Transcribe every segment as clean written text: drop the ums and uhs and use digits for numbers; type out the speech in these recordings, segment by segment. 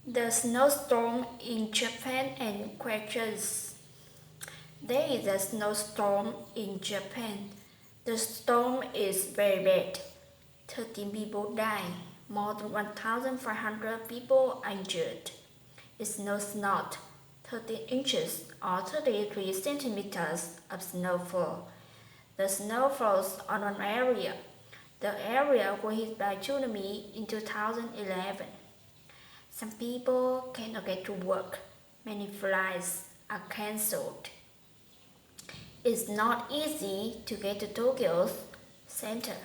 The snowstorm in Japan and questions. There is a snowstorm in Japan. The storm is very bad. 13 people died. More than 1,500 people are injured. It snows not 13 inches or 33 centimeters of snowfall. The snow falls on an area. The area was hit by tsunami in 2011. Some people cannot get to work. Many flights are cancelled. It's not easy to get to Tokyo's center.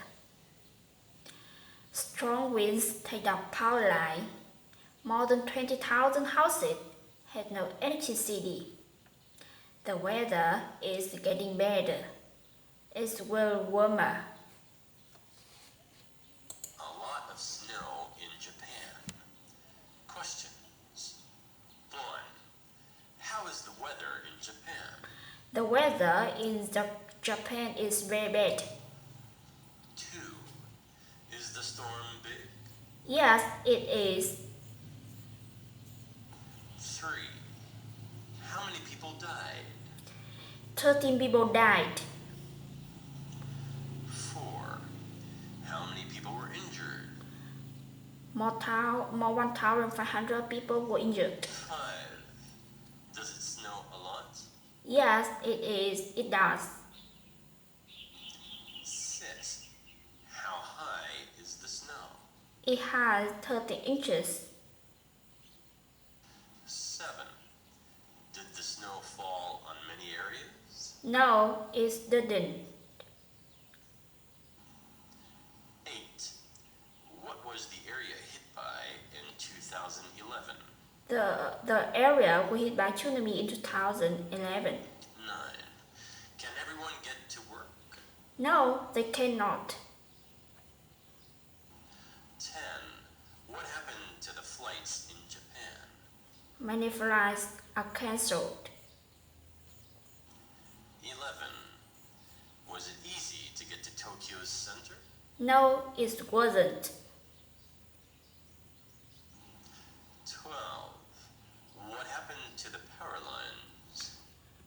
Strong winds take down power line. More than 20,000 houses had no electricity. The weather is getting better. It's well warmer. A lot of snow in Japan. Questions. 1. How is the weather in Japan? The weather in Japan is very bad. 2. Is the storm big? Yes, it is. 3. How many people died? 13 people died. 4. How many people were injured? More 1,500 people were injured. 5. Does it snow a lot? Yes, it is. It does. 6. How high is the snow? It has 30 inches. 7. Did the snow fall on many areas? No, it didn't. 8. What was the area hit by in 2011? The area was hit by tsunami in 2011. 9. Can everyone get to work? No, they cannot. 10. What happened to the flights in Japan? Many flights are cancelled. 11. Was it easy to get to Tokyo's center? No, it wasn't. 12. What happened to the power lines?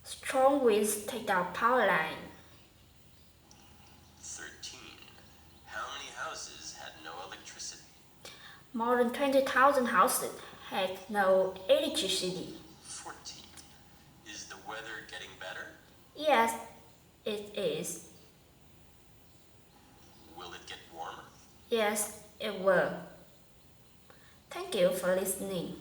Strong winds take down power line. 13. How many houses had no electricity? More than 20,000 houses had no electricity. 14. Is the weather getting better? Yes, it is. Will it get warmer? Yes, it will. Thank you for listening.